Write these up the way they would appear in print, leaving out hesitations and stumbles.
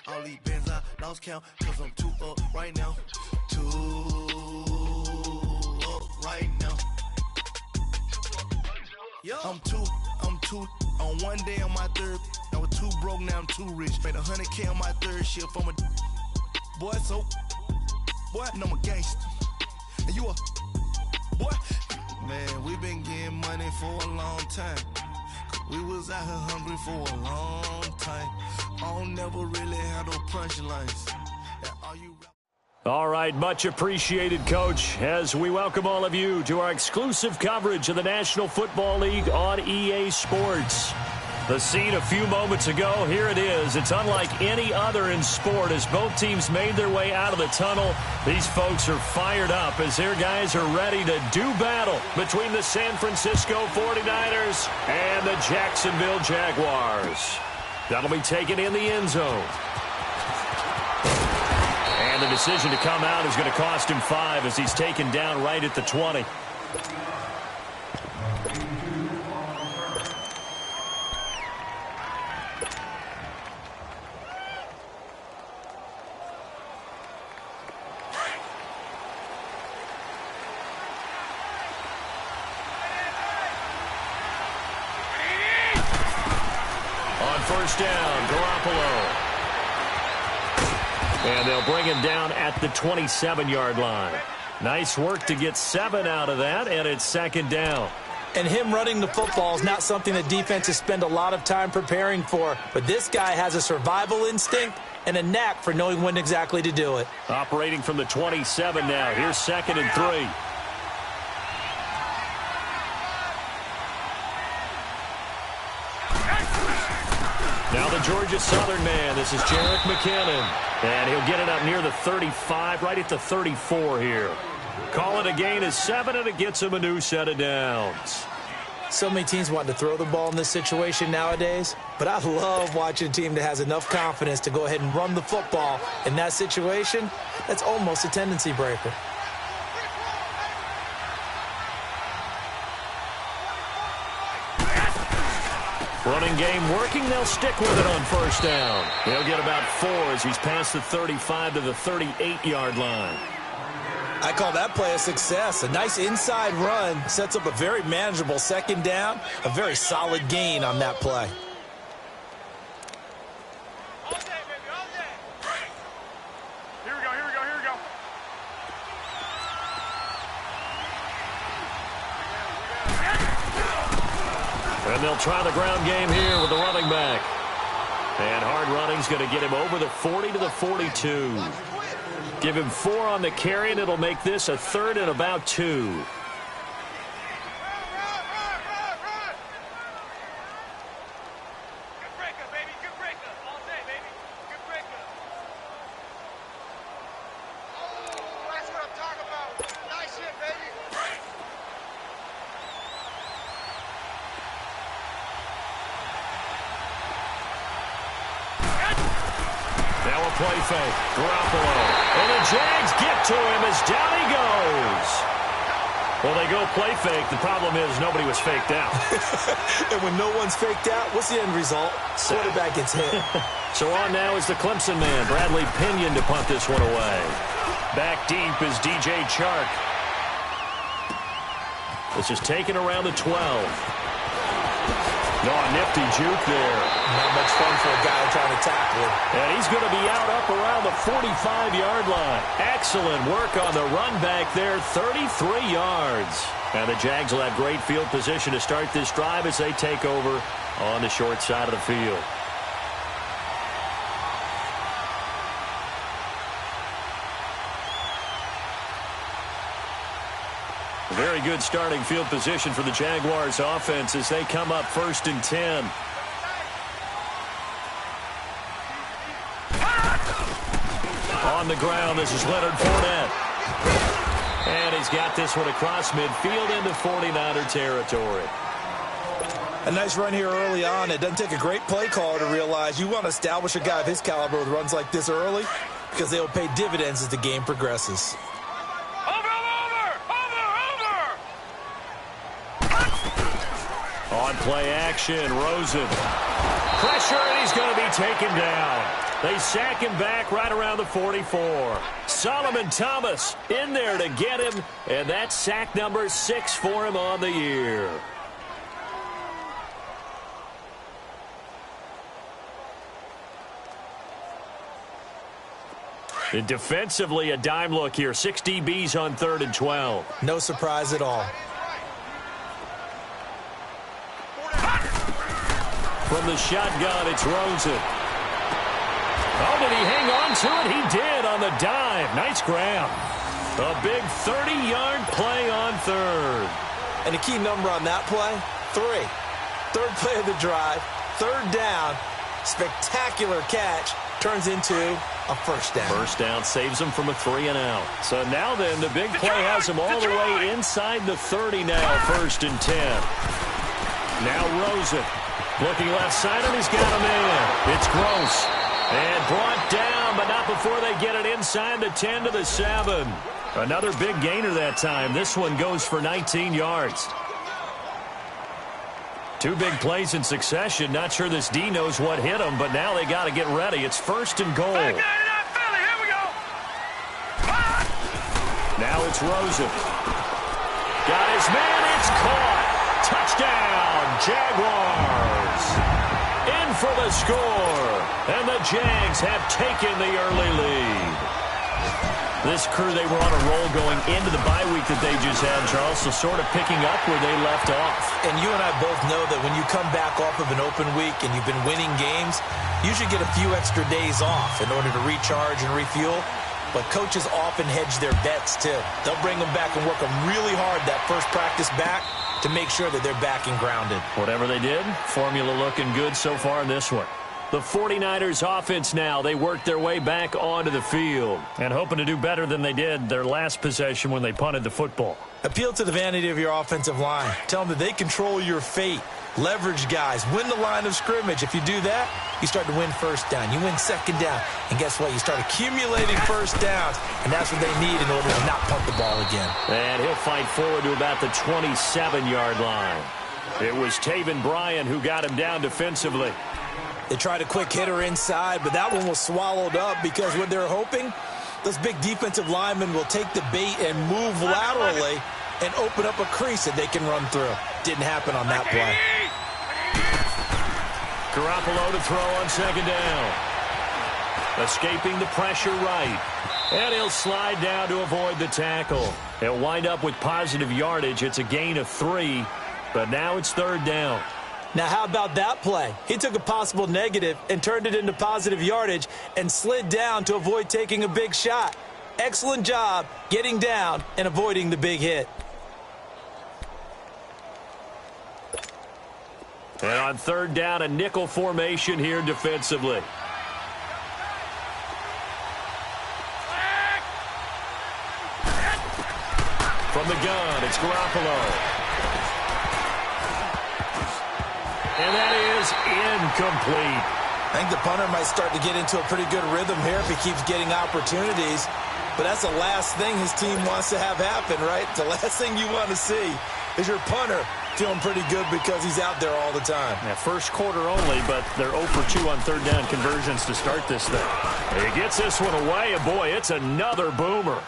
All these bands I lost count, cause I'm too up right now. Too up right now. I'm too on one day on my third. I was too broke, now I'm too rich. Made 100K on my third shift. I'm a boy, so boy, and I'm a gangster. And you a boy. Man, we been getting money for a long time. We was out here hungry for a long time. I don't never really have no punchlines. All right, much appreciated, Coach, as we welcome all of you to our exclusive coverage of the National Football League on EA Sports. The scene a few moments ago, here it is. It's unlike any other in sport as both teams made their way out of the tunnel. These folks are fired up as their guys are ready to do battle between the San Francisco 49ers and the Jacksonville Jaguars. That'll be taken in the end zone. And the decision to come out is going to cost him 5 as he's taken down right at the 20. On first down, Garoppolo. And they'll bring him down at the 27-yard line. Nice work to get 7 out of that, and it's second down. And him running the football is not something that defenses spend a lot of time preparing for. But this guy has a survival instinct and a knack for knowing when exactly to do it. Operating from the 27 now. Here's 2nd and 3. Now the Georgia Southern man. This is Jerick McKinnon. And he'll get it up near the 35, right at the 34 here. Call it a gain of 7, and it gets him a new set of downs. So many teams want to throw the ball in this situation nowadays, but I love watching a team that has enough confidence to go ahead and run the football. In that situation, that's almost a tendency breaker. Running game working. They'll stick with it on first down. He'll get about 4 as he's past the 35 to the 38-yard line. I call that play a success. A nice inside run sets up a very manageable second down. A very solid gain on that play. All day, baby, all day. Here we go, here we go, here we go. And they'll try the ground game here with the running back. And hard running's going to get him over the 40 to the 42. Give him 4 on the carry, and it'll make this a 3rd and about 2. Now a play fake. Garoppolo. And the Jags get to him as down he goes. Well, they go play fake. The problem is nobody was faked out. And when no one's faked out, what's the end result? Quarterback gets hit. So on now is the Clemson man, Bradley Pinion, to punt this one away. Back deep is DJ Chark. This is taken around the 12. No, a nifty juke there. Not much fun for a guy trying to tackle him. And he's going to be out up around the 45-yard line. Excellent work on the run back there, 33 yards. And the Jags will have great field position to start this drive as they take over on the short side of the field. Very good starting field position for the Jaguars offense as they come up 1st and 10. On the ground, this is Leonard Fournette. And he's got this one across midfield into 49er territory. A nice run here early on. It doesn't take a great play caller to realize you want to establish a guy of his caliber with runs like this early because they will pay dividends as the game progresses. On play action, Rosen. Pressure, and he's going to be taken down. They sack him back right around the 44. Solomon Thomas in there to get him, and that's sack number 6 for him on the year. And defensively, a dime look here. 6 DBs on 3rd and 12. No surprise at all. From the shotgun, it's Rosen. Oh, did he hang on to it? He did on the dive. Nice grab. A big 30-yard play on 3rd. And a key number on that play, 3. 3rd play of the drive, 3rd down, spectacular catch, turns into a first down. First down saves them from a 3-and-out. So now then, the big play has them all the way inside the 30 now, 1st and 10. Now Rosen looking left side, and he's got a man. It's Gross. And brought down, but not before they get it inside the 10 to the 7. Another big gainer that time. This one goes for 19 yards. 2 big plays in succession. Not sure this D knows what hit him, but now they got to get ready. It's 1st and goal. Now it's Rosen. Got his man. It's caught. Touchdown, Jaguars. In for the score. And the Jags have taken the early lead. This crew, they were on a roll going into the bye week that they just had, Charles, so sort of picking up where they left off. And you and I both know that when you come back off of an open week and you've been winning games, you should get a few extra days off in order to recharge and refuel. But coaches often hedge their bets, too. They'll bring them back and work them really hard that first practice back to make sure that they're back and grounded. Whatever they did, formula looking good so far in this one. The 49ers offense now, they work their way back onto the field and hoping to do better than they did their last possession when they punted the football. Appeal to the vanity of your offensive line. Tell them that they control your fate. Leverage guys. Win the line of scrimmage. If you do that, you start to win first down. You win 2nd down. And guess what? You start accumulating first downs. And that's what they need in order to not punt the ball again. And he'll fight forward to about the 27-yard line. It was Taven Bryan who got him down defensively. They tried a quick hitter inside, but that one was swallowed up because what they're hoping, those big defensive linemen will take the bait and move laterally and open up a crease that they can run through. Didn't happen on that play. Garoppolo to throw on 2nd down. Escaping the pressure right. And he'll slide down to avoid the tackle. He'll wind up with positive yardage. It's a gain of 3, but now it's 3rd down. Now, how about that play? He took a possible negative and turned it into positive yardage and slid down to avoid taking a big shot. Excellent job getting down and avoiding the big hit. And on 3rd down, a nickel formation here defensively. From the gun, it's Garoppolo. And that is incomplete. I think the punter might start to get into a pretty good rhythm here if he keeps getting opportunities. But that's the last thing his team wants to have happen, right? The last thing you want to see is your punter feeling pretty good because he's out there all the time. Yeah, first quarter only, but they're 0 for 2 on 3rd down conversions to start this thing. He gets this one away, and boy, it's another boomer.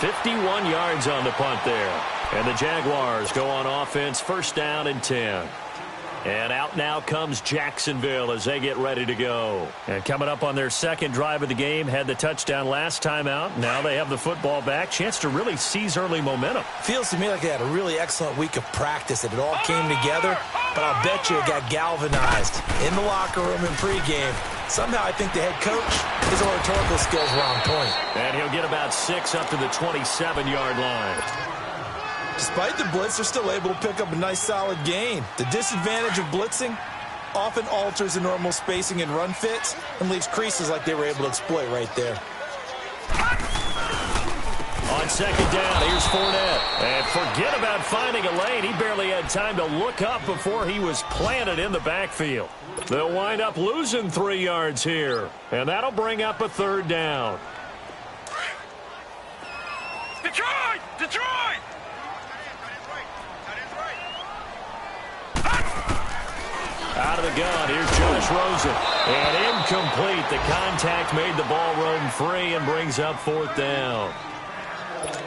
51 yards on the punt there. And the Jaguars go on offense, 1st down and 10. And out now comes Jacksonville as they get ready to go. And coming up on their 2nd drive of the game, had the touchdown last time out. Now they have the football back. Chance to really seize early momentum. Feels to me like they had a really excellent week of practice, that it all came together. But I'll bet you it got galvanized in the locker room in pregame. Somehow I think the head coach, his oratorical skills were on point. And he'll get about 6 up to the 27-yard line. Despite the blitz, they're still able to pick up a nice solid gain. The disadvantage of blitzing often alters the normal spacing and run fits and leaves creases like they were able to exploit right there. On 2nd down, here's Fournette. And forget about finding a lane. He barely had time to look up before he was planted in the backfield. They'll wind up losing 3 yards here. And that'll bring up a 3rd down. Detroit! Detroit! Out out of the gun. Here's Josh Rosen. And incomplete. The contact made the ball roam free and brings up 4th down.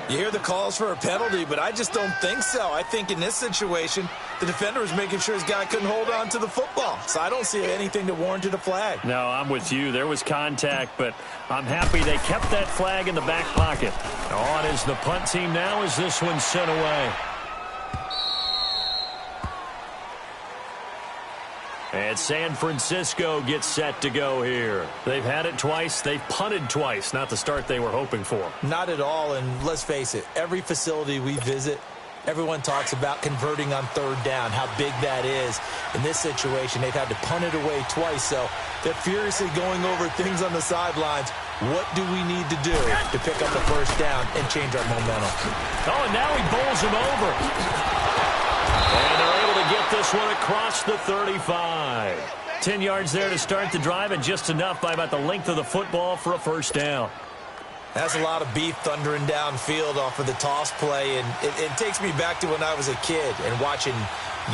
You hear the calls for a penalty, but I just don't think so. I think in this situation, the defender was making sure his guy couldn't hold on to the football. So I don't see anything that warranted a flag. No, I'm with you. There was contact, but I'm happy they kept that flag in the back pocket. On is the punt team now as this one's sent away. And San Francisco gets set to go here. They've had it twice. They've punted twice. Not the start they were hoping for. Not at all, and let's face it, every facility we visit, everyone talks about converting on 3rd down, how big that is. In this situation, they've had to punt it away twice, so they're furiously going over things on the sidelines. What do we need to do to pick up the 1st down and change our momentum? Oh, and now he bowls him over. And they're able to get this one across the 35. 10 yards there to start the drive, and just enough by about the length of the football for a 1st down. That's a lot of beef thundering downfield off of the toss play, and it takes me back to when I was a kid and watching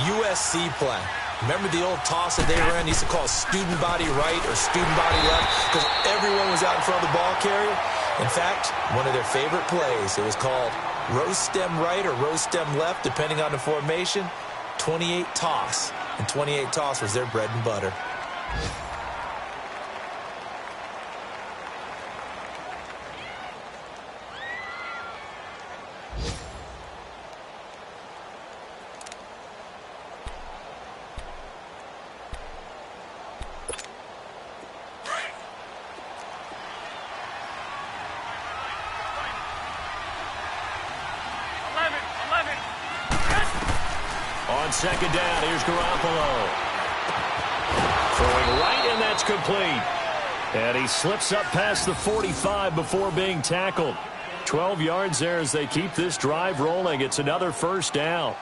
USC play. Remember the old toss that they ran? They used to call it student body right or student body left because everyone was out in front of the ball carrier. In fact, one of their favorite plays, it was called rose stem right or rose stem left, depending on the formation. 28 toss, and 28 toss was their bread and butter. On 2nd down, here's Garoppolo. Throwing right, and that's complete. And he slips up past the 45 before being tackled. 12 yards there as they keep this drive rolling. It's another 1st down.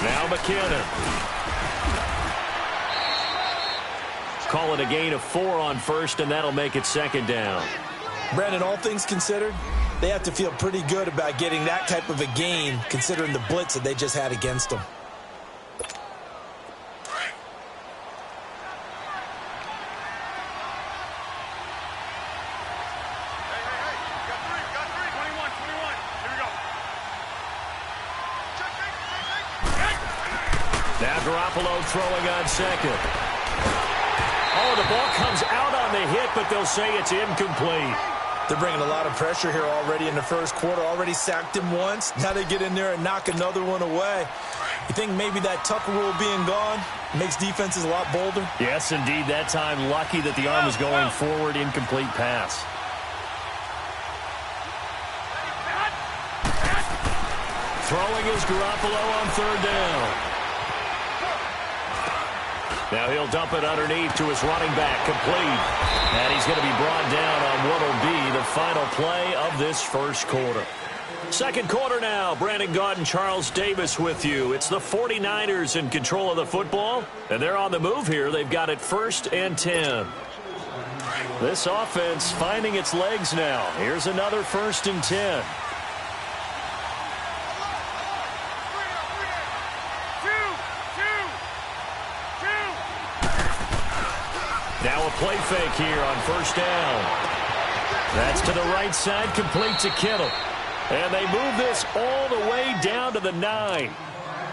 Now McKinnon. Call it a gain of 4 on 1st, and that'll make it 2nd down. Brandon, all things considered, they have to feel pretty good about getting that type of a gain, considering the blitz that they just had against them. Now Garoppolo throwing on 2nd. Oh, the ball comes out on the hit, but they'll say it's incomplete. They're bringing a lot of pressure here already in the 1st quarter. Already sacked him once. Now they get in there and knock another one away. You think maybe that Tucker rule being gone makes defenses a lot bolder? Yes, indeed. That time lucky that the arm was going forward. Incomplete pass. Throwing is Garoppolo on 3rd down. Now he'll dump it underneath to his running back, complete. And he's going to be brought down on what will be the final play of this 1st quarter. 2nd quarter now. Brandon Gaudin and Charles Davis with you. It's the 49ers in control of the football, and they're on the move here. They've got it 1st and 10. This offense finding its legs now. Here's another 1st and 10. Now a play fake here on 1st down. That's to the right side, complete to Kittle. And they move this all the way down to the 9.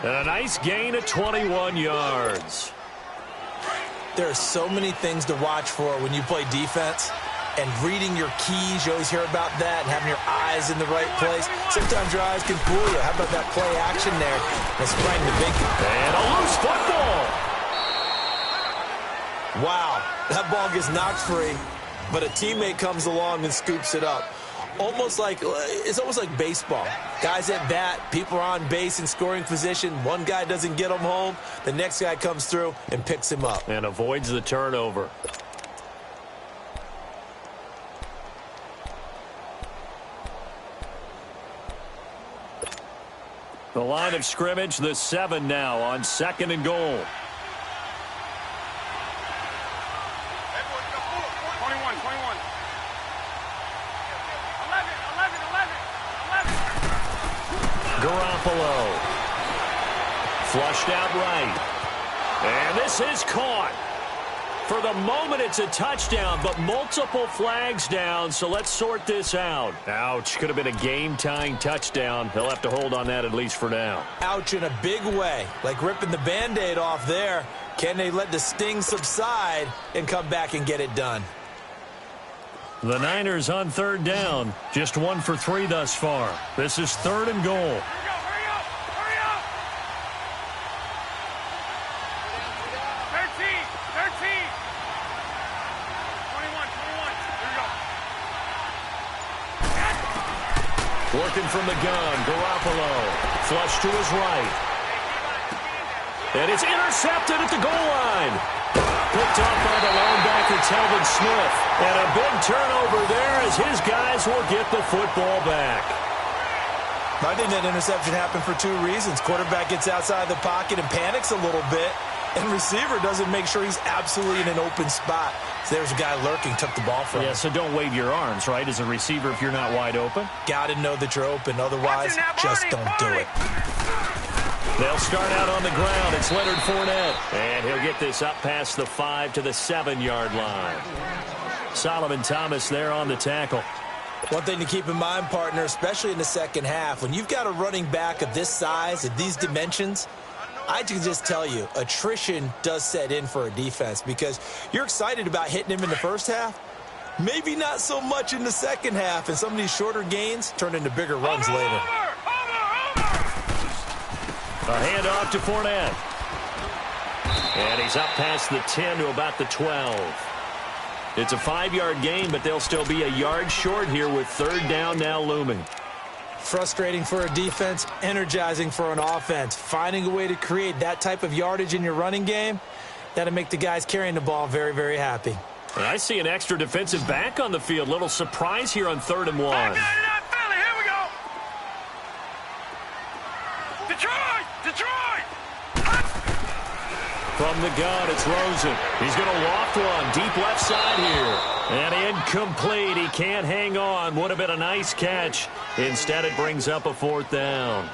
And a nice gain of 21 yards. There are so many things to watch for when you play defense. And reading your keys, you always hear about that, and having your eyes in the right place. Sometimes your eyes can fool you. How about that play action there? That's playing the big. And a loose football. Wow, that ball gets knocked free, but a teammate comes along and scoops it up. It's almost like baseball. Guys at bat, people are on base in scoring position. One guy doesn't get him home. The next guy comes through and picks him up. And avoids the turnover. The line of scrimmage, the 7 now on 2nd and goal. 21. 11. Garoppolo. Flushed out right. And this is caught. For the moment, it's a touchdown, but multiple flags down, so let's sort this out. Ouch, could have been a game-tying touchdown. They'll have to hold on that at least for now. Ouch in a big way, like ripping the Band-Aid off there. Can they let the sting subside and come back and get it done? The Niners on 3rd down, just 1 for 3 thus far. This is 3rd and goal. Working from the gun, Garoppolo. Flush to his right. And it's intercepted at the goal line. Picked off by the linebacker, Telvin Smith. And a big turnover there as his guys will get the football back. I think that interception happened for 2 reasons. Quarterback gets outside the pocket and panics a little bit. And receiver doesn't make sure he's absolutely in an open spot. So there's a guy lurking, took the ball from him. Yeah, so don't wave your arms, right, as a receiver if you're not wide open. Got to know that you're open. Otherwise, just don't do it. They'll start out on the ground. It's Leonard Fournette. And he'll get this up past the 5 to the 7-yard line. Solomon Thomas there on the tackle. One thing to keep in mind, partner, especially in the second half, when you've got a running back of this size, of these dimensions, I can just tell you, attrition does set in for a defense because you're excited about hitting him in the first half. Maybe not so much in the second half, and some of these shorter gains turn into bigger runs later. A handoff to Fournette. And he's up past the 10 to about the 12. It's a 5-yard gain, but they'll still be a yard short here with 3rd down now looming. Frustrating for a defense, energizing for an offense. Finding a way to create that type of yardage in your running game, that'll make the guys carrying the ball very, very happy. And I see an extra defensive back on the field. Little surprise here on 3rd and 1. Here we go. Detroit! From the gun, it's Rosen. He's going to loft one deep left side here. And incomplete. He can't hang on. Would have been a nice catch. Instead, it brings up a 4th down.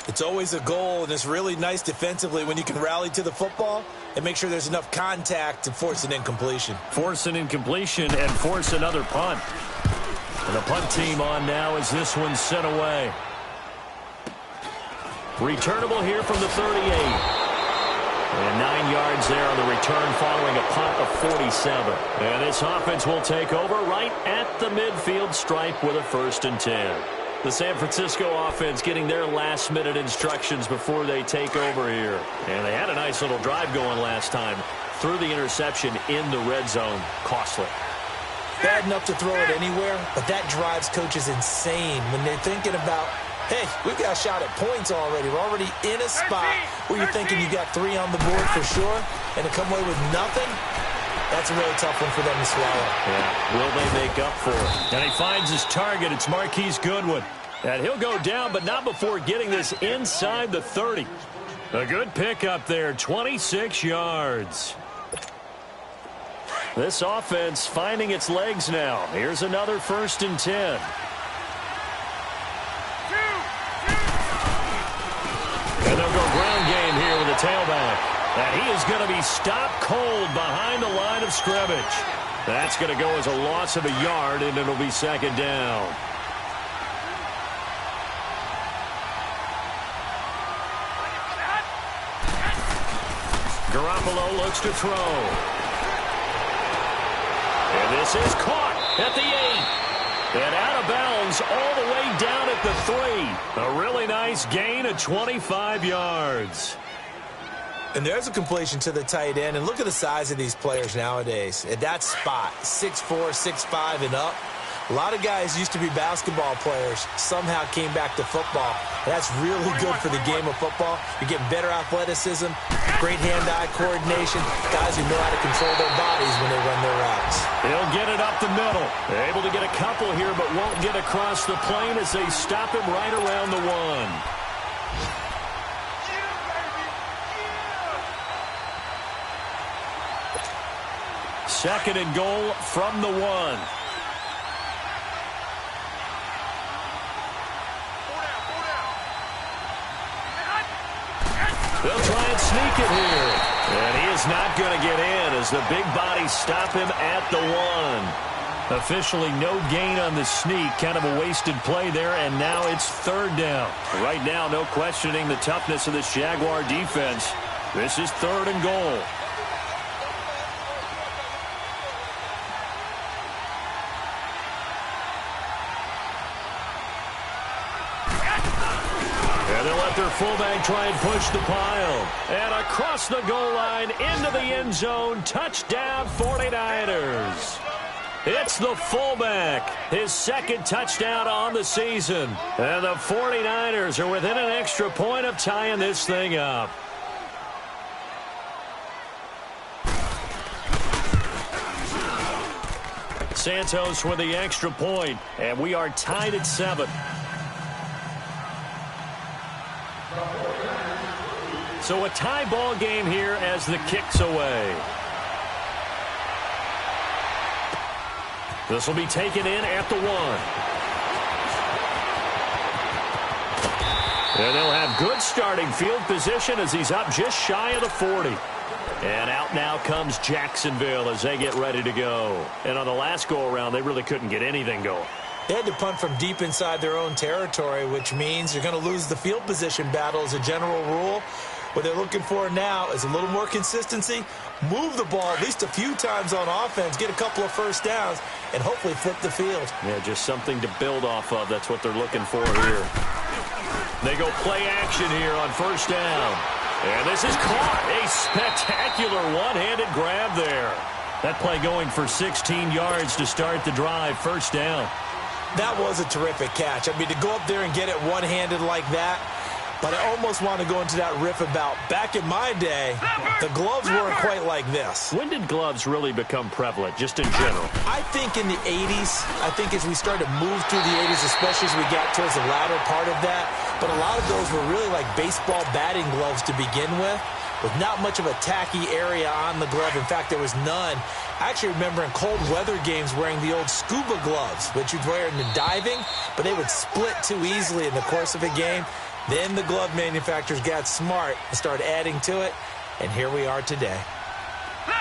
It's always a goal, and it's really nice defensively when you can rally to the football and make sure there's enough contact to force an incompletion. Force an incompletion and force another punt. And the punt team on now as this one's sent away. Returnable here from the 38. And 9 yards there on the return following a punt of 47. And this offense will take over right at the midfield stripe with a 1st and 10. The San Francisco offense getting their last-minute instructions before they take over here. And they had a nice little drive going last time. Threw the interception in the red zone. Costly. Bad enough to throw it anywhere, but that drives coaches insane when they're thinking about, hey, we've got a shot at points already. We're already in a spot where you're thinking you got 3 on the board for sure, and to come away with nothing, that's a really tough one for them to swallow. Yeah, will they make up for it? And he finds his target. It's Marquise Goodwin. And he'll go down, but not before getting this inside the 30. A good pickup there, 26 yards. This offense finding its legs now. Here's another 1st and 10. And they'll go ground game here with a tailback. And he is going to be stopped cold behind the line of scrimmage. That's going to go as a loss of a yard, and it'll be 2nd down. Garoppolo looks to throw. And this is caught at the 8. And out of bounds all the way down at the 3. A really nice gain of 25 yards. And there's a completion to the tight end. And look at the size of these players nowadays. At that spot, 6'4", 6'5", and up. A lot of guys used to be basketball players, somehow came back to football. And that's really good for the game of football. You're getting better athleticism, great hand-eye coordination, guys who know how to control their bodies when they run their routes. He'll get it up the middle. Able to get a couple here, but won't get across the plane as they stop him right around the 1. 2nd and goal from the 1. They'll try and sneak it here. And he is not going to get in as the big bodies stop him at the 1. Officially no gain on the sneak. Kind of a wasted play there, and now it's 3rd down. Right now, no questioning the toughness of this Jaguar defense. This is 3rd and goal. Their fullback try and push the pile. And across the goal line into the end zone. Touchdown 49ers. It's the fullback. His 2nd touchdown on the season. And the 49ers are within an extra point of tying this thing up. Santos with the extra point. And we are tied at 7. So a tie ball game here as the kick's away. This will be taken in at the 1. And they'll have good starting field position as he's up just shy of the 40. And out now comes Jacksonville as they get ready to go. And on the last go-around, they really couldn't get anything going. They had to punt from deep inside their own territory, which means you're going to lose the field position battle as a general rule. What they're looking for now is a little more consistency, move the ball at least a few times on offense, get a couple of first downs, and hopefully flip the field. Yeah, just something to build off of. That's what they're looking for here. They go play action here on 1st down. And this is caught. A spectacular one-handed grab there. That play going for 16 yards to start the drive. 1st down. That was a terrific catch. I mean, to go up there and get it one-handed like that, but I almost want to go into that riff about back in my day, the gloves weren't quite like this. When did gloves really become prevalent, just in general? I think in the 80s. I think as we started to move through the 80s, especially as we got towards the latter part of that. But a lot of those were really like baseball batting gloves to begin with not much of a tacky area on the glove. In fact, there was none. I actually remember in cold weather games wearing the old scuba gloves, which you'd wear in the diving, but they would split too easily in the course of a game. Then the glove manufacturers got smart and started adding to it, and here we are today.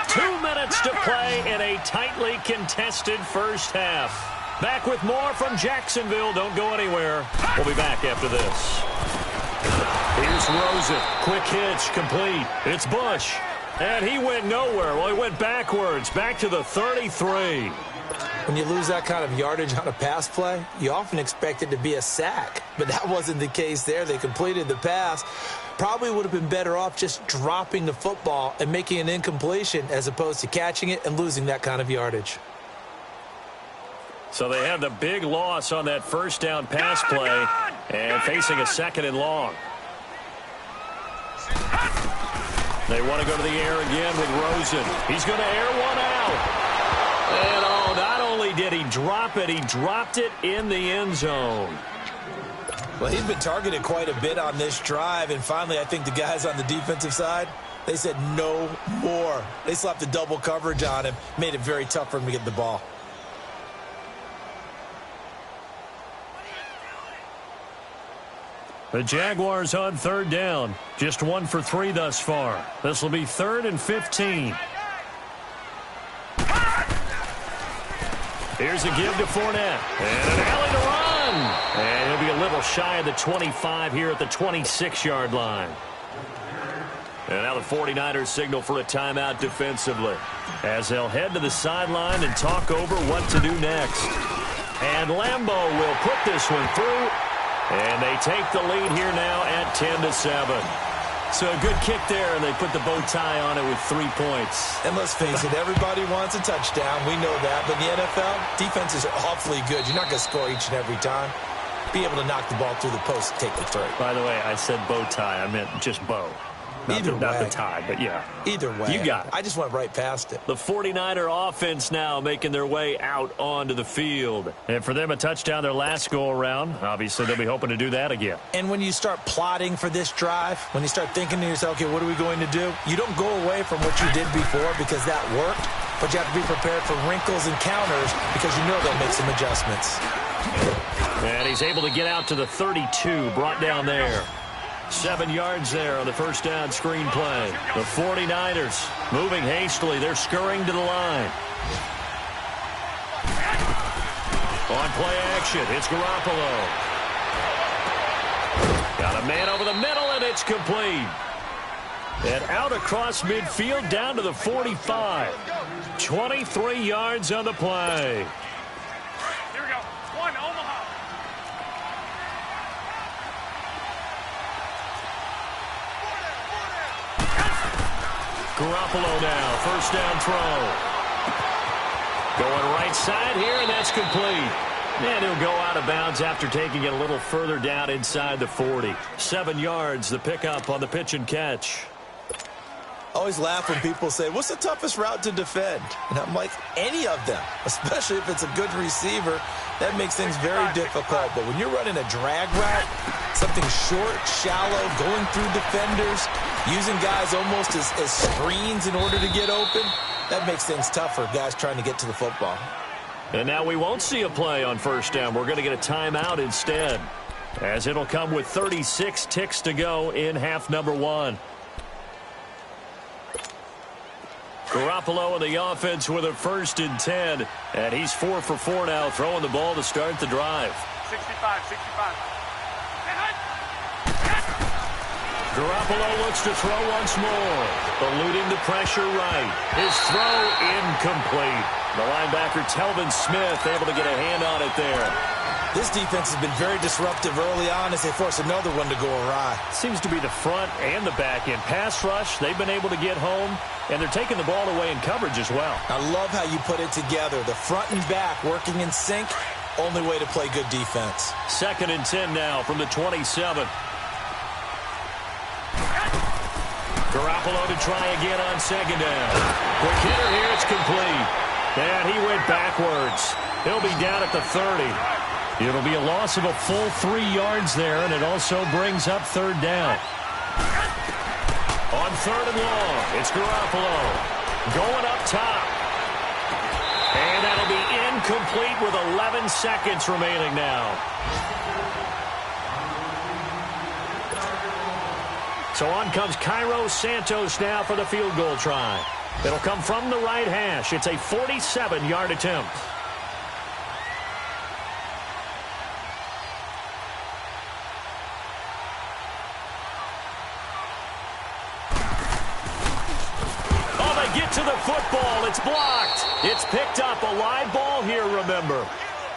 2 minutes to play in a tightly contested first half. Back with more from Jacksonville. Don't go anywhere. We'll be back after this. Here's Rosen. Quick hitch, complete. It's Bush. And he went nowhere. Well, he went backwards, back to the 33. When you lose that kind of yardage on a pass play, you often expect it to be a sack. But that wasn't the case there. They completed the pass. Probably would have been better off just dropping the football and making an incompletion as opposed to catching it and losing that kind of yardage. So they have the big loss on that first down pass play and facing a 2nd and long. They want to go to the air again with Rosen. He's going to air one out. And oh, not only did he drop it, he dropped it in the end zone. Well, he's been targeted quite a bit on this drive, and finally I think the guys on the defensive side, they said no more. They slapped the double coverage on him, made it very tough for him to get the ball. The Jaguars on 3rd down. Just 1 for 3 thus far. This will be 3rd and 15. Here's a give to Fournette. And an alley to run. And he'll be a little shy of the 25 here at the 26-yard line. And now the 49ers signal for a timeout defensively as they'll head to the sideline and talk over what to do next. And Lambeau will put this one through. And they take the lead here now at 10-7. So a good kick there, and they put the bow tie on it with 3 points. And let's face it, everybody wants a touchdown. We know that. But in the NFL, defenses are awfully good. You're not going to score each and every time. Be able to knock the ball through the post and take the 3. By the way, I said bow tie. I meant just bow. Not the tie, but yeah. Either way. You got it. I just went right past it. The 49er offense now making their way out onto the field. And for them, a touchdown their last go-around. Obviously, they'll be hoping to do that again. And when you start plotting for this drive, when you start thinking to yourself, okay, what are we going to do? You don't go away from what you did before because that worked, but you have to be prepared for wrinkles and counters because you know they'll make some adjustments. And he's able to get out to the 32, brought down there. 7 yards there on the first down screen play. The 49ers moving hastily. They're scurrying to the line. On play action, it's Garoppolo. Got a man over the middle, and it's complete. And out across midfield down to the 45. 23 yards on the play. Here we go. One, Omaha. Garoppolo now, first down throw. Going right side here, and that's complete. And he'll go out of bounds after taking it a little further down inside the 40. 7 yards, the pickup on the pitch and catch. I always laugh when people say, what's the toughest route to defend? And I'm like, any of them, especially if it's a good receiver. That makes things very difficult. But when you're running a drag route, something short, shallow, going through defenders, using guys almost as screens in order to get open, that makes things tougher, guys trying to get to the football. And now we won't see a play on first down. We're going to get a timeout instead, as it'll come with 36 ticks to go in half number 1. Garoppolo in the offense with a 1st and 10. And he's 4 for 4 now, throwing the ball to start the drive. 65. Garoppolo looks to throw once more. Eluding the pressure right. His throw incomplete. The linebacker, Telvin Smith, able to get a hand on it there. This defense has been very disruptive early on as they force another one to go awry. Seems to be the front and the back end. Pass rush, they've been able to get home, and they're taking the ball away in coverage as well. I love how you put it together. The front and back working in sync, only way to play good defense. 2nd and 10 now from the 27. Garoppolo to try again on 2nd down. Quick hitter here, it's complete. And he went backwards. He'll be down at the 30. It'll be a loss of a full 3 yards there, and it also brings up 3rd down. On 3rd and long, it's Garoppolo going up top. And that'll be incomplete with 11 seconds remaining now. So on comes Cairo Santos now for the field goal try. It'll come from the right hash. It's a 47-yard attempt. To the football, it's blocked. It's picked up, a live ball here, remember.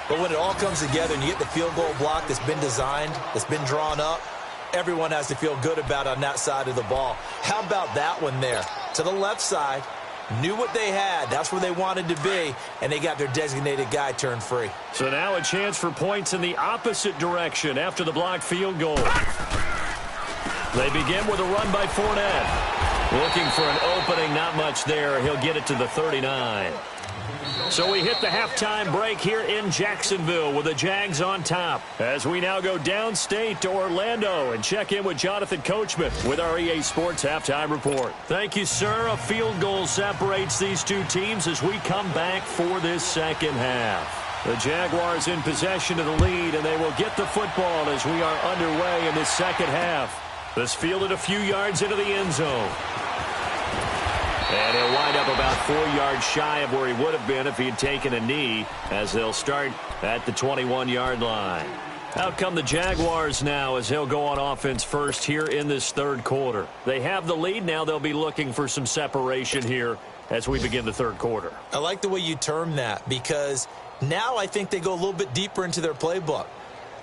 But when it all comes together and you get the field goal block that's been designed, that's been drawn up, everyone has to feel good about on that side of the ball. How about that one there? To the left side, knew what they had. That's where they wanted to be, and they got their designated guy turned free. So now a chance for points in the opposite direction after the blocked field goal. They begin with a run by Fournette. Looking for an opening, not much there. He'll get it to the 39. So we hit the halftime break here in Jacksonville with the Jags on top. As we now go downstate to Orlando and check in with Jonathan Coachman with our EA Sports Halftime Report. Thank you, sir. A field goal separates these two teams as we come back for this second half. The Jaguars in possession of the lead, and they will get the football as we are underway in this second half. This fielded a few yards into the end zone. And he'll wind up about 4 yards shy of where he would have been if he had taken a knee, as they'll start at the 21-yard line. Out come the Jaguars now as he'll go on offense first here in this 3rd quarter. They have the lead. Now they'll be looking for some separation here as we begin the 3rd quarter. I like the way you term that because now I think they go a little bit deeper into their playbook.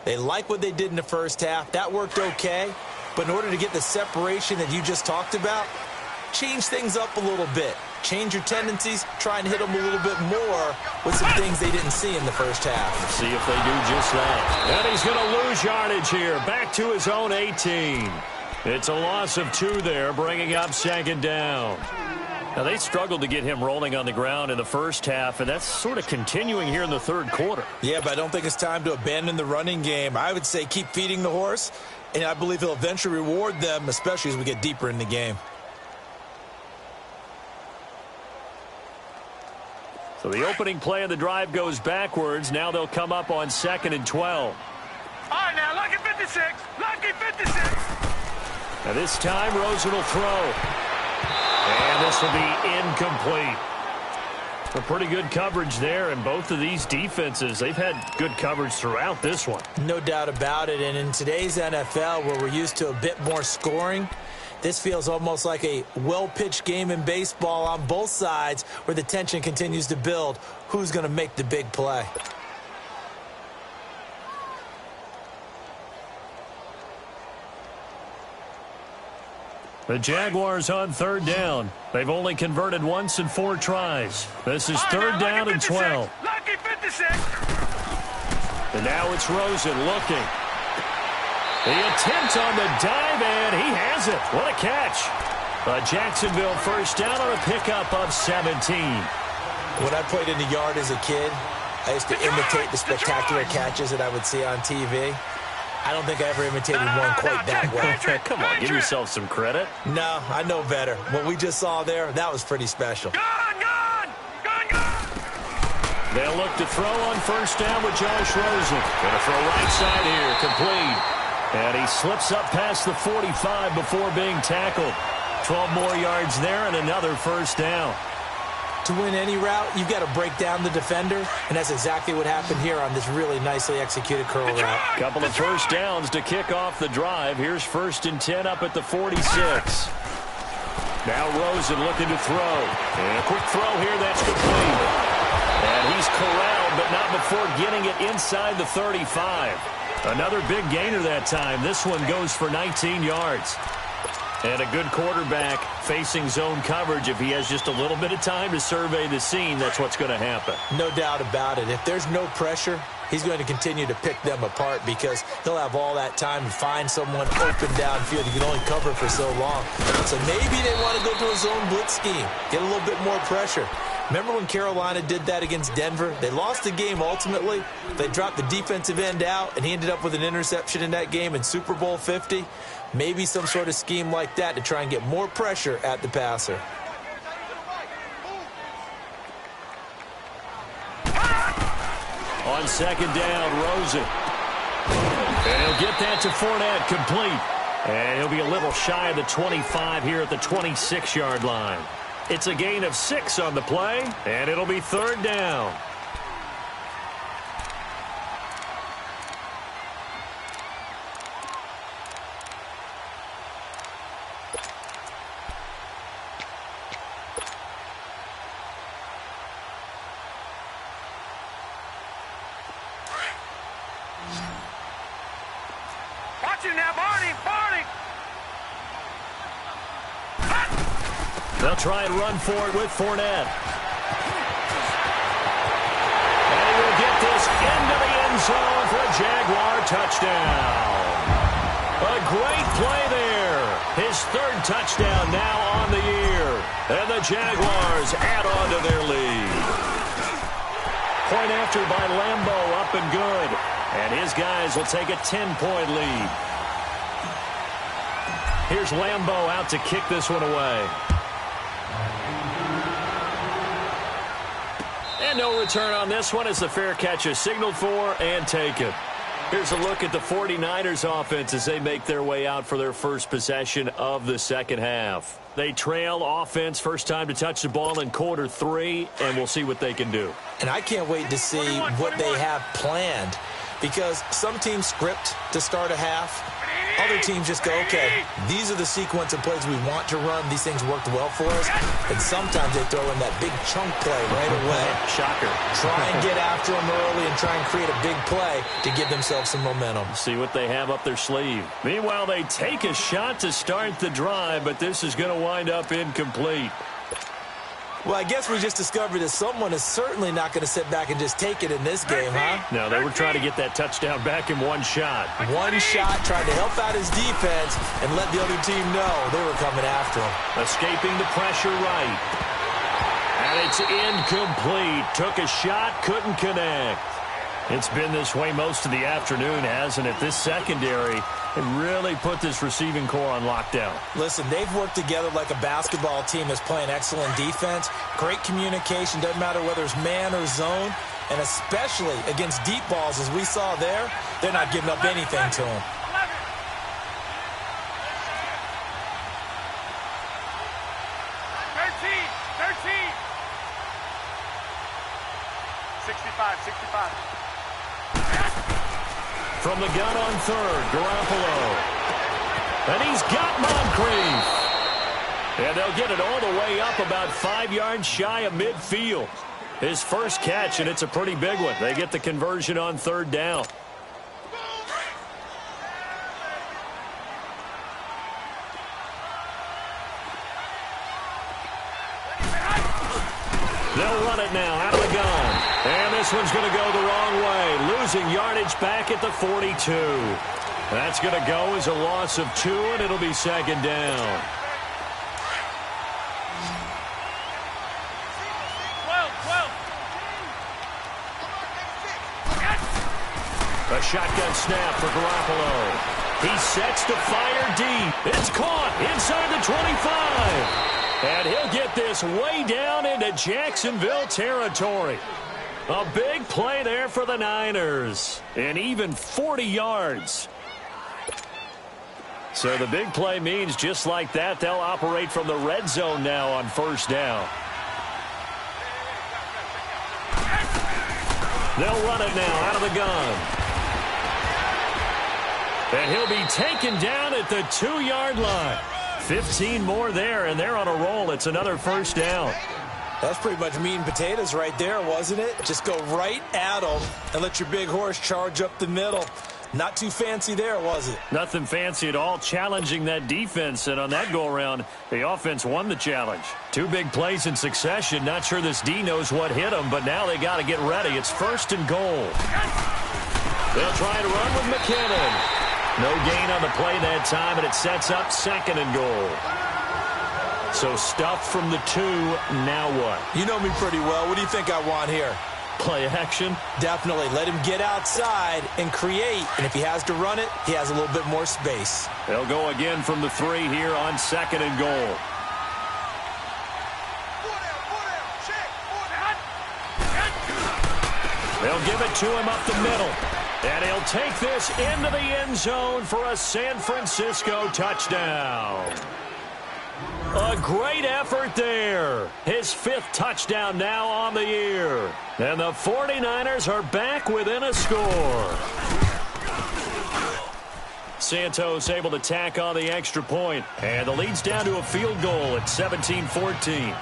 They like what they did in the first half. That worked okay. But in order to get the separation that you just talked about, change things up a little bit. Change your tendencies. Try and hit them a little bit more with some things they didn't see in the first half. See if they do just that. And he's going to lose yardage here. Back to his own 18. It's a loss of 2 there, bringing up second down. Now, they struggled to get him rolling on the ground in the first half, and that's sort of continuing here in the third quarter. Yeah, but I don't think it's time to abandon the running game. I would say keep feeding the horse, and I believe he'll eventually reward them, especially as we get deeper in the game. So the opening play of the drive goes backwards. Now they'll come up on 2nd and 12. All right, now, lucky 56. Lucky 56. Now this time, Rosen will throw. And this will be incomplete. A pretty good coverage there, and both of these defenses, they've had good coverage throughout this one. No doubt about it, and in today's NFL, where we're used to a bit more scoring, this feels almost like a well-pitched game in baseball on both sides where the tension continues to build. Who's going to make the big play? The Jaguars on 3rd down. They've only converted once in 4 tries. This is 3rd down and 12. Lucky 56. And now it's Rosen looking. The attempt on the dive, and he has it. What a catch. A Jacksonville first down on a pickup of 17. When I played in the yard as a kid, I used to imitate the spectacular catches that I would see on TV. I don't think I ever imitated one quite that well. Come on, give yourself some credit. No, I know better. What we just saw there, that was pretty special. Gone! They'll look to throw on first down with Josh Rosen. Gonna throw right side here, complete. And he slips up past the 45 before being tackled. 12 more yards there and another first down. To win any route, you've got to break down the defender, and that's exactly what happened here on this really nicely executed curl route. Couple of first downs to kick off the drive. Here's 1st and 10 up at the 46. Now Rosen looking to throw. And a quick throw here, that's complete. And he's corralled, but not before getting it inside the 35. Another big gainer that time. This one goes for 19 yards. And a good quarterback facing zone coverage. If he has just a little bit of time to survey the scene, that's what's going to happen. No doubt about it. If there's no pressure, he's going to continue to pick them apart because he'll have all that time to find someone open downfield. He can only cover for so long. So maybe they want to go to a zone blitz scheme, get a little bit more pressure. Remember when Carolina did that against Denver? They lost the game ultimately. They dropped the defensive end out, and he ended up with an interception in that game in Super Bowl 50. Maybe some sort of scheme like that to try and get more pressure at the passer. On 2nd down, Rosen. And he'll get that to Fournette, complete. And he'll be a little shy of the 25 here at the 26-yard line. It's a gain of 6 on the play, and it'll be 3rd down. Watch it now, Barney! They'll try and run for it with Fournette. And he will get this into the end zone for a Jaguar touchdown. A great play there. His 3rd touchdown now on the year. And the Jaguars add on to their lead. Point after by Lambo, up and good. And his guys will take a 10-point lead. Here's Lambo out to kick this one away. And no return on this one as the fair catch is signaled for and taken. Here's a look at the 49ers offense as they make their way out for their first possession of the second half. They trail offense first time to touch the ball in quarter 3, and we'll see what they can do. And I can't wait to see what they have planned because some teams script to start a half. Other teams just go, okay, these are the sequence of plays we want to run. These things worked well for us. And sometimes they throw in that big chunk play right away. Shocker. Try and get after them early and try and create a big play to give themselves some momentum. See what they have up their sleeve. Meanwhile, they take a shot to start the drive, but this is going to wind up incomplete. Well, I guess we just discovered that someone is certainly not going to sit back and just take it in this game, huh? No, they were trying to get that touchdown back in one shot. One shot, trying to help out his defense and let the other team know they were coming after him. Escaping the pressure right. And it's incomplete. Took a shot, couldn't connect. It's been this way most of the afternoon, hasn't it? This secondary really put this receiving core on lockdown. Listen, they've worked together like a basketball team that's playing excellent defense. Great communication, doesn't matter whether it's man or zone. And especially against deep balls, as we saw there, they're not giving up anything to them. 65. From the gun on third, Garoppolo. And he's got Moncrief. And they'll get it all the way up about 5 yards shy of midfield. His first catch, and it's a pretty big one. They get the conversion on third down. They'll run it now out of the gun. And this one's going to go the wrong way. Losing yardage back at the 42. That's going to go as a loss of 2, and it'll be second down. 12. A shotgun snap for Garoppolo. He sets to fire deep. It's caught inside the 25. And he'll get this way down into Jacksonville territory. A big play there for the Niners. And even 40 yards. So the big play means just like that, they'll operate from the red zone now on first down. They'll run it now out of the gun. And he'll be taken down at the 2-yard line. 15 more there, and they're on a roll. It's another first down. That's pretty much meat and potatoes right there, wasn't it? Just go right at them and let your big horse charge up the middle. Not too fancy there, was it? Nothing fancy at all, challenging that defense. And on that go-around, the offense won the challenge. 2 big plays in succession. Not sure this D knows what hit them, but now they got to get ready. It's first and goal. They'll try to run with McKinnon. No gain on the play that time, and it sets up second and goal. So stuff from the 2, now what? You know me pretty well. What do you think I want here? Play action? Definitely. Let him get outside and create. And if he has to run it, he has a little bit more space. They'll go again from the 3 here on second and goal. They'll give it to him up the middle. And he'll take this into the end zone for a San Francisco touchdown. A great effort there. His 5th touchdown now on the year. And the 49ers are back within a score. Santos able to tack on the extra point. And the lead's down to a field goal at 17-14.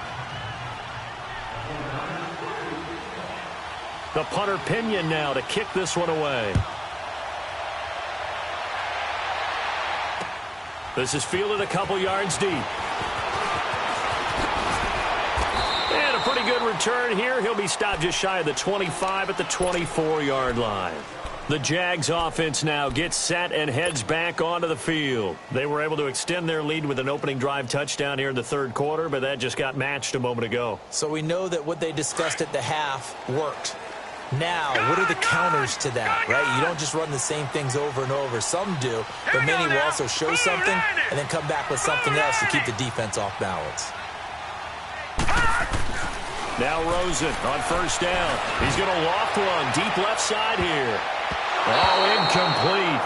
The punter Pinion now to kick this one away. This is fielded a couple yards deep. And a pretty good return here. He'll be stopped just shy of the 25 at the 24-yard line. The Jags offense now gets set and heads back onto the field. They were able to extend their lead with an opening drive touchdown here in the third quarter, but that just got matched a moment ago. So we know that what they discussed at the half worked. Now, what are the counters to that, right? You don't just run the same things over and over. Some do, but many will also show something and then come back with something else to keep the defense off balance. Now Rosen on first down. He's going to loft one deep left side here. Oh, incomplete.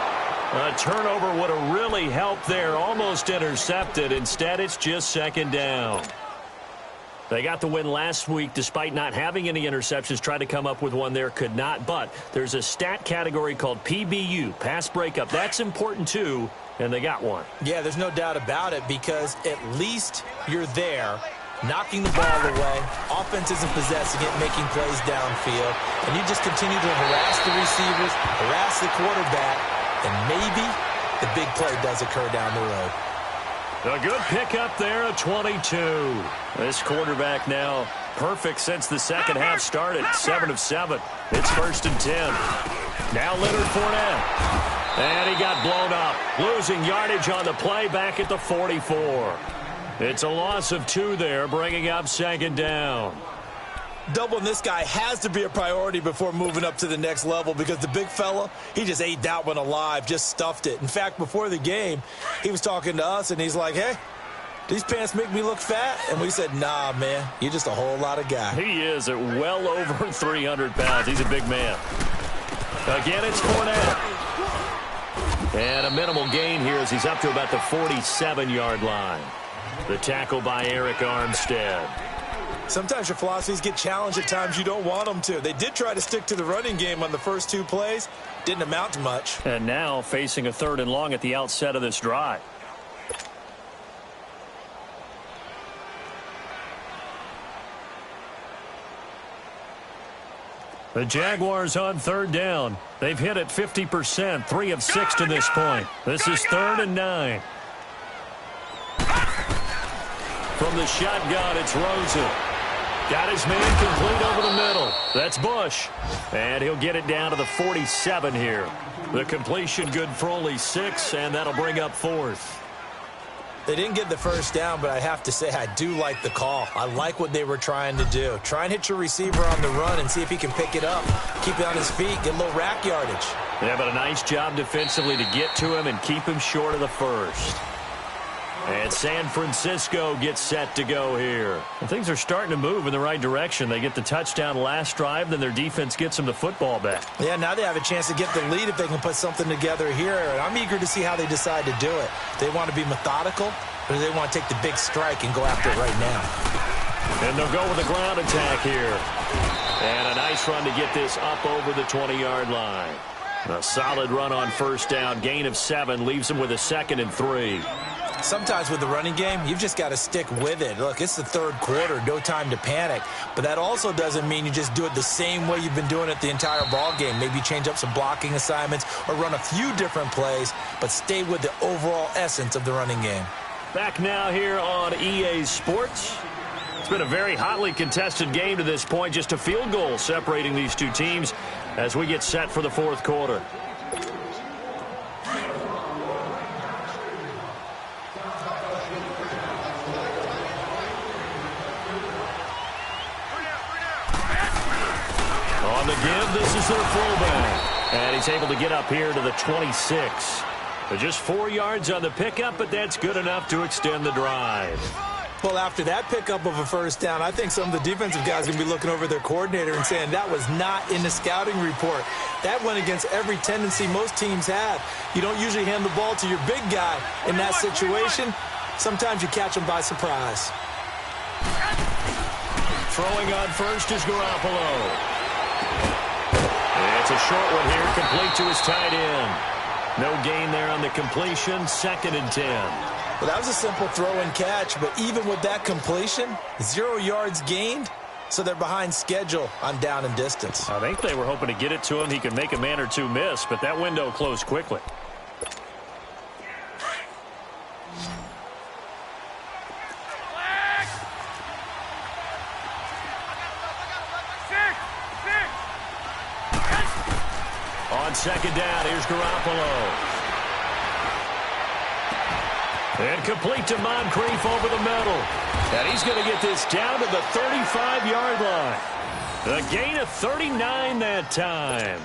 A turnover would have really helped there. Almost intercepted. Instead, it's just second down. They got the win last week despite not having any interceptions. Tried to come up with one there, could not. But there's a stat category called PBU, pass breakup. That's important too, and they got one. Yeah, there's no doubt about it because at least you're there, knocking the ball away. Offense isn't possessing it, making plays downfield. And you just continue to harass the receivers, harass the quarterback, and maybe the big play does occur down the road. A good pickup there, a 22. This quarterback now perfect since the second half started, 7 of 7. It's 1st and 10. Now Leonard Fournette. And he got blown up, losing yardage on the play back at the 44. It's a loss of 2 there, bringing up 2nd down. Doubling this guy has to be a priority before moving up to the next level because the big fella, he just ate that one alive, just stuffed it. In fact, before the game, he was talking to us, and he's like, hey, these pants make me look fat? And we said, nah, man, you're just a whole lot of guy. He is at well over 300 pounds. He's a big man. Again, it's Fournette. And a minimal gain here as he's up to about the 47-yard line. The tackle by Eric Armstead. Sometimes your philosophies get challenged at times you don't want them to. They did try to stick to the running game on the first 2 plays. Didn't amount to much. And now facing a 3rd and long at the outset of this drive. The Jaguars on 3rd down. They've hit it 50%, 3 of 6 to this point. This is 3rd and 9. From the shotgun, it's Rosen. Got his man complete over the middle. That's Bush. And he'll get it down to the 47 here. The completion good for only 6, and that'll bring up 4th. They didn't get the first down, but I have to say I do like the call. I like what they were trying to do. Try and hit your receiver on the run and see if he can pick it up. Keep it on his feet, get a little rack yardage. Yeah, but a nice job defensively to get to him and keep him short of the first. And San Francisco gets set to go here. And things are starting to move in the right direction. They get the touchdown last drive, then their defense gets them the football back. Yeah, now they have a chance to get the lead if they can put something together here. And I'm eager to see how they decide to do it. They want to be methodical, or do they want to take the big strike and go after it right now? And they'll go with a ground attack here. And a nice run to get this up over the 20-yard line. A solid run on 1st down. Gain of 7 leaves them with a 2nd and 3. Sometimes with the running game, you've just got to stick with it. Look, it's the 3rd quarter, no time to panic. But that also doesn't mean you just do it the same way you've been doing it the entire ball game. Maybe change up some blocking assignments or run a few different plays, but stay with the overall essence of the running game. Back now here on EA Sports. It's been a very hotly contested game to this point. Just a field goal separating these 2 teams as we get set for the 4th quarter. On the give, this is their fullback. And he's able to get up here to the 26. Just 4 yards on the pickup, but that's good enough to extend the drive. Well, after that pickup of a first down, I think some of the defensive guys are going to be looking over their coordinator and saying that was not in the scouting report. That went against every tendency most teams have. You don't usually hand the ball to your big guy in that situation. Sometimes you catch them by surprise. Throwing on first is Garoppolo. It's a short one here, complete to his tight end. No gain there on the completion, 2nd and 10. Well, that was a simple throw and catch, but even with that completion, 0 yards gained, so they're behind schedule on down and distance. I think they were hoping to get it to him. He could make a man or 2 miss, but that window closed quickly. On 2nd down, here's Garoppolo. And complete to Moncrief over the middle. And he's going to get this down to the 35-yard line. A gain of 39 that time.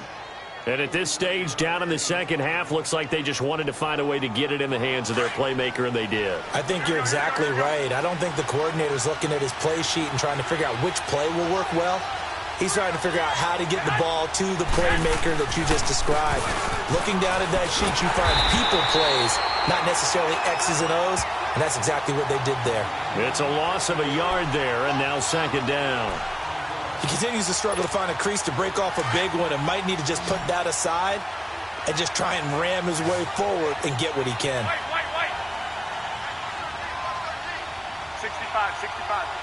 And at this stage, down in the second half, looks like they just wanted to find a way to get it in the hands of their playmaker, and they did. I think you're exactly right. I don't think the coordinator's looking at his play sheet and trying to figure out which play will work well. He's trying to figure out how to get the ball to the playmaker that you just described. Looking down at that sheet, you find people plays, not necessarily X's and O's, and that's exactly what they did there. It's a loss of a yard there, and now 2nd down. He continues to struggle to find a crease to break off a big one and might need to just put that aside and just try and ram his way forward and get what he can. White. 65.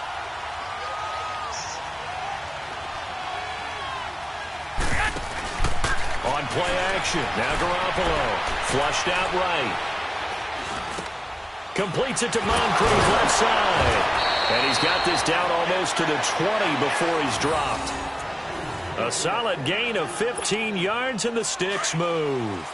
On play action, now Garoppolo, flushed out right. Completes it to Moncrief left side. And he's got this down almost to the 20 before he's dropped. A solid gain of 15 yards, and the sticks move.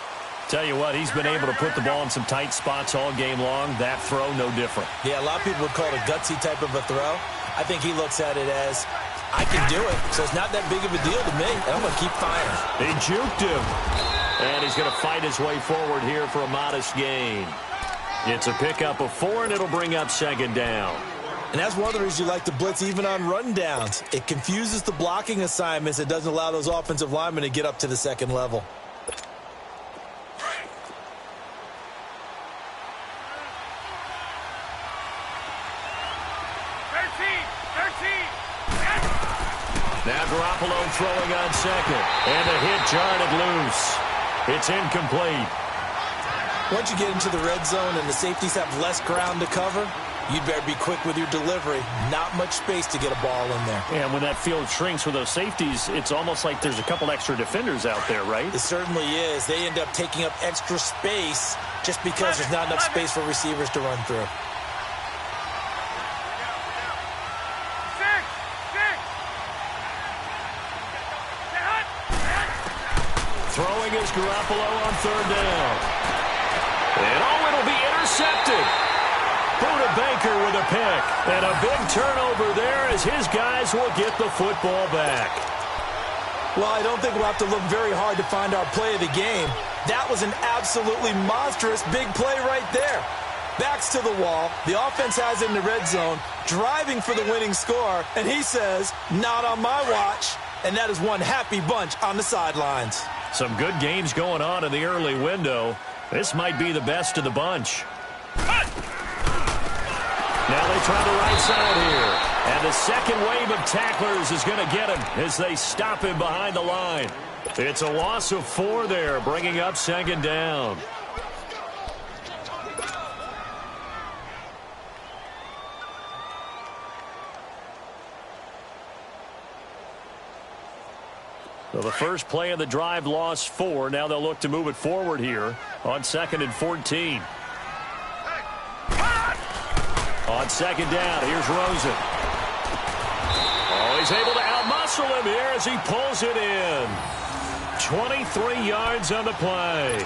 Tell you what, he's been able to put the ball in some tight spots all game long. That throw, no different. Yeah, a lot of people would call it a gutsy type of a throw. I think he looks at it as, I can do it, so it's not that big of a deal to me, and I'm going to keep firing. They juked him. And he's going to fight his way forward here for a modest gain. It's a pickup of 4, and it'll bring up second down. And that's one of the reasons you like to blitz even on rundowns. It confuses the blocking assignments. It doesn't allow those offensive linemen to get up to the second level. Now Garoppolo throwing on second. And a hit jarred it loose. It's incomplete. Once you get into the red zone and the safeties have less ground to cover, you'd better be quick with your delivery. Not much space to get a ball in there. And when that field shrinks with those safeties, it's almost like there's a couple extra defenders out there, right? It certainly is. They end up taking up extra space just because there's not enough space for receivers to run through. Throwing is Garoppolo on third down. And it'll be intercepted. Buda Baker with a pick. And a big turnover there as his guys will get the football back. Well, I don't think we'll have to look very hard to find our play of the game. That was an absolutely monstrous big play right there. Backs to the wall. The offense has it in the red zone, driving for the winning score. And he says, not on my watch. And that is one happy bunch on the sidelines. Some good games going on in the early window. This might be the best of the bunch. Now they try the right side here. And the second wave of tacklers is going to get him as they stop him behind the line. It's a loss of 4 there, bringing up second down. So the first play of the drive lost 4. Now they'll look to move it forward here on 2nd and 14. On second down, here's Rosen. Oh, he's able to outmuscle him here as he pulls it in. 23 yards on the play.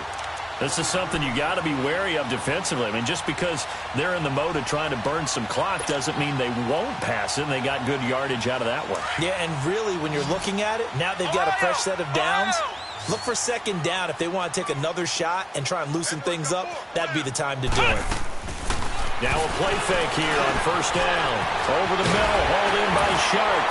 This is something you got to be wary of defensively. I mean, just because they're in the mode of trying to burn some clock doesn't mean they won't pass it. And they got good yardage out of that one. Yeah, and really, when you're looking at it, now they've got a fresh set of downs. Look for second down if they want to take another shot and try and loosen things up. That'd be the time to do it. Now a play fake here on first down. Over the middle, hauled in by Sharp.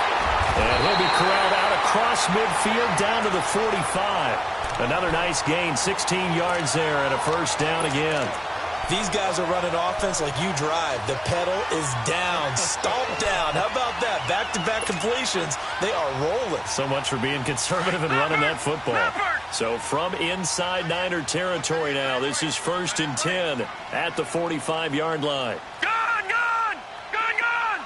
And he'll be corralled out across midfield down to the 45. Another nice gain, 16 yards there and a first down again. These guys are running offense like you drive. The pedal is down, stomped down. How about that? Back-to-back completions. They are rolling. So much for being conservative and running that football. So from inside Niner territory now, this is 1st and 10 at the 45-yard line. Gone, gone! Gone, gone!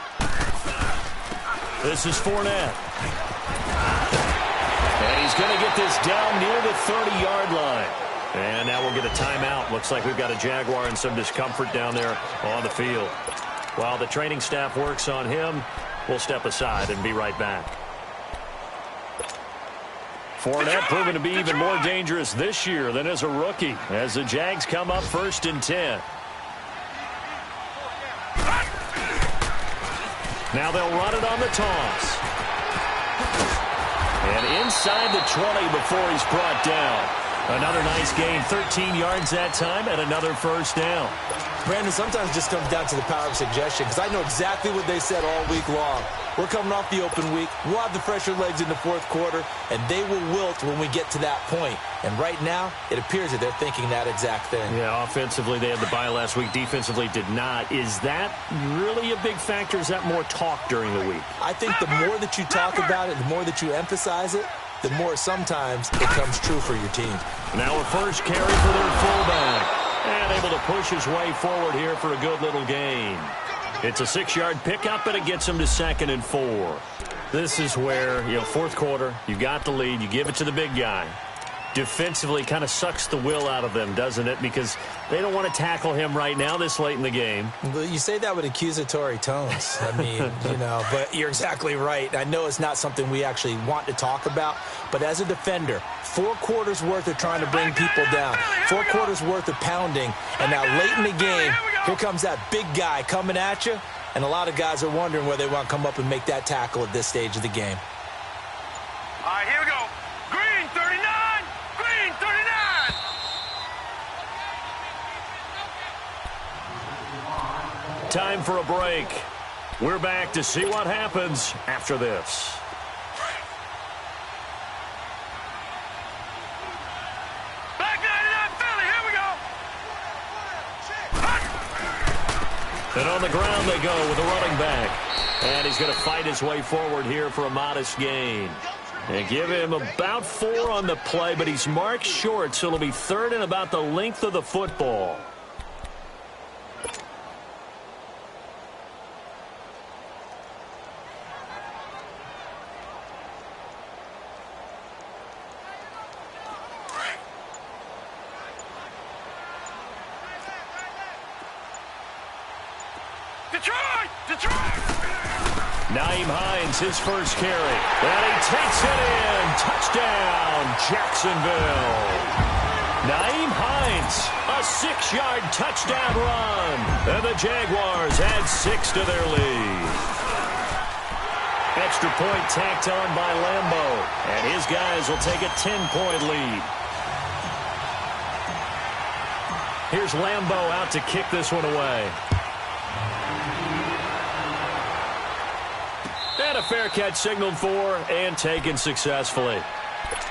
This is Fournette. And he's going to get this down near the 30-yard line. And now we'll get a timeout. Looks like we've got a Jaguar in some discomfort down there on the field. While the training staff works on him, we'll step aside and be right back. Fournette proving to be even more dangerous this year than as a rookie as the Jags come up 1st and 10. Now they'll run it on the toss. And inside the 20 before he's brought down. Another nice gain, 13 yards that time, and another first down. Brandon, sometimes it just comes down to the power of suggestion, because I know exactly what they said all week long. We're coming off the open week. We'll have the fresher legs in the fourth quarter, and they will wilt when we get to that point. And right now, it appears that they're thinking that exact thing. Yeah, offensively, they had the bye last week. Defensively, did not. Is that really a big factor? Is that more talk during the week? I think the more that you talk about it, the more that you emphasize it, the more sometimes it comes true for your team. Now a first carry for their fullback. And able to push his way forward here for a good little gain. It's a 6-yard pickup, and it gets him to 2nd and 4. This is where, fourth quarter, you got the lead. You give it to the big guy. defensively kind of sucks the will out of them, doesn't it? Because they don't want to tackle him right now this late in the game. But you say that with accusatory tones. I mean, but you're exactly right. I know it's not something we actually want to talk about, but as a defender, 4 quarters worth of trying to bring people down, 4 quarters worth of pounding, and now late in the game, here comes that big guy coming at you, and a lot of guys are wondering where they want to come up and make that tackle at this stage of the game. All right, here we go. Green 39. Green 39. Time for a break. We're back to see what happens after this. Back 99 Philly. Here we go. And on the ground they go with a running back. And he's going to fight his way forward here for a modest gain. And give him about 4 on the play, but he's marked short, so it'll be 3rd and about the length of the football. Detroit! Naeem Hines, his first carry. And he takes it in. Touchdown, Jacksonville. Naeem Hines, a 6-yard touchdown run. And the Jaguars add 6 to their lead. Extra point tacked on by Lambo. And his guys will take a 10-point lead. Here's Lambo out to kick this one away. And a fair catch signaled for and taken successfully.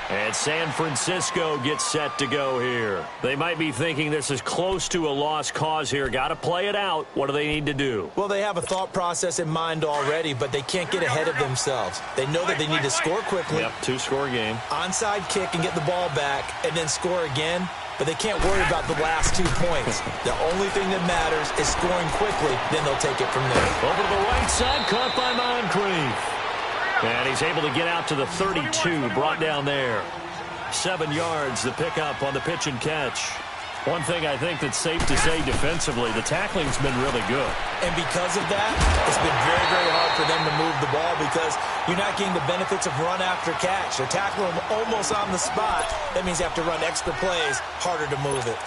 And San Francisco gets set to go here. They might be thinking this is close to a lost cause here. Got to play it out. What do they need to do? Well, they have a thought process in mind already, but they can't get ahead of themselves. They know that they need to score quickly. Yep, 2-score game. Onside kick and get the ball back and then score again. But they can't worry about the last 2 points. The only thing that matters is scoring quickly, then they'll take it from there. Over to the right side, caught by Moncrief. And he's able to get out to the 32, brought down there. 7 yards, the pickup on the pitch and catch. One thing I think that's safe to say defensively, the tackling's been really good. And because of that, it's been very, very hard for them to move the ball because you're not getting the benefits of run after catch. They're tackling them almost on the spot. That means you have to run extra plays, harder to move it.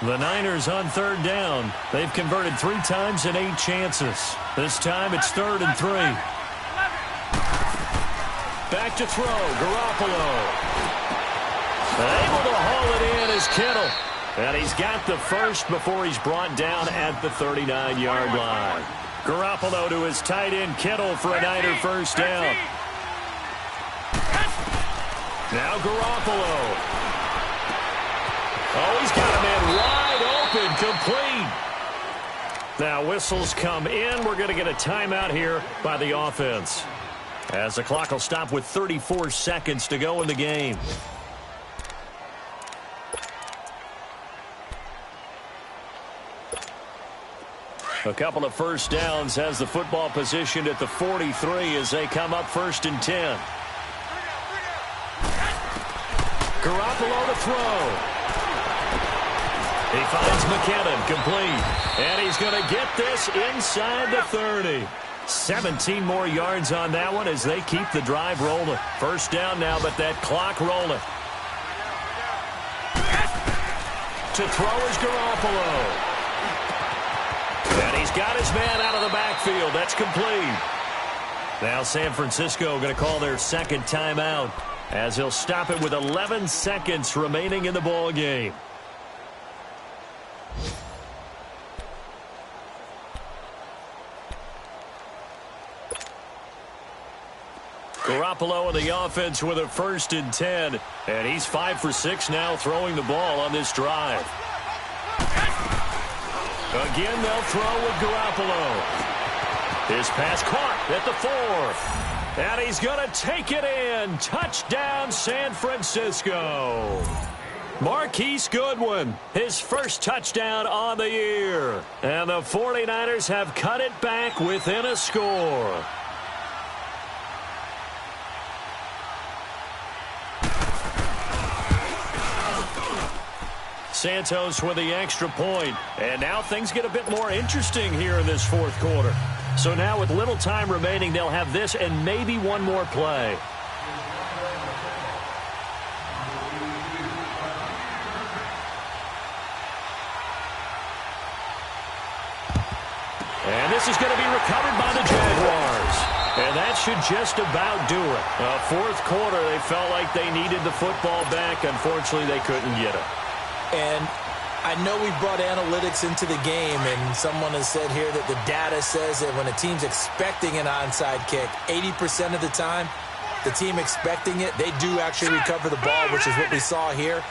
The Niners on 3rd down. They've converted 3 times in 8 chances. This time it's 3rd and 3. Back to throw, Garoppolo. Able to haul it in is Kittle. And he's got the first before he's brought down at the 39-yard line. Garoppolo to his tight end Kittle for a Niner first down. Now Garoppolo. Oh, he's got him in wide open, complete. Now whistles come in. We're going to get a timeout here by the offense, as the clock will stop with 34 seconds to go in the game. A couple of first downs has the football positioned at the 43 as they come up 1st and 10. Garoppolo to throw. He finds McKinnon, complete. And he's going to get this inside the 30. 17 more yards on that one as they keep the drive rolling. First down now, but that clock rolling. To throw is Garoppolo. And he's got his man out of the backfield. That's complete. Now San Francisco going to call their 2nd timeout as he'll stop it with 11 seconds remaining in the ball game. Garoppolo in the offense with a 1st and 10. And he's 5 for 6 now throwing the ball on this drive. Again, they'll throw with Garoppolo. His pass caught at the 4. And he's going to take it in. Touchdown, San Francisco. Marquise Goodwin, his first touchdown on the year. And the 49ers have cut it back within a score. Santos with the extra point. And now things get a bit more interesting here in this fourth quarter. So now with little time remaining, they'll have this and maybe one more play. And this is going to be recovered by the Jaguars. And that should just about do it. Fourth quarter, they felt like they needed the football back. Unfortunately, they couldn't get it. And I know we brought analytics into the game, and someone has said here that the data says that when a team's expecting an onside kick, 80% of the time, the team expecting it, they do actually recover the ball, which is what we saw here.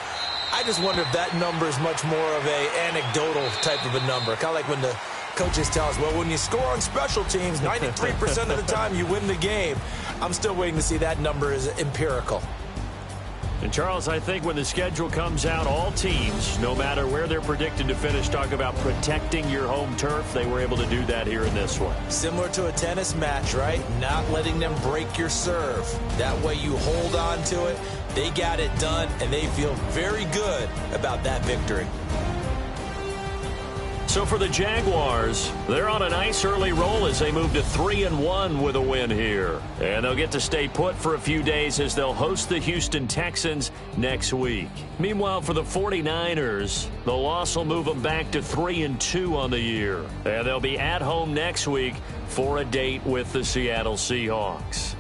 I just wonder if that number is much more of a anecdotal type of a number. Kind of like when the coaches tell us, well, when you score on special teams, 93% of the time you win the game. I'm still waiting to see that number is empirical. And, Charles, I think when the schedule comes out, all teams, no matter where they're predicted to finish, talk about protecting your home turf. They were able to do that here in this one. Similar to a tennis match, right? Not letting them break your serve. That way you hold on to it. They got it done, and they feel very good about that victory. So for the Jaguars, they're on a nice early roll as they move to 3-1 with a win here. And they'll get to stay put for a few days as they'll host the Houston Texans next week. Meanwhile, for the 49ers, the loss will move them back to 3-2 on the year. And they'll be at home next week for a date with the Seattle Seahawks.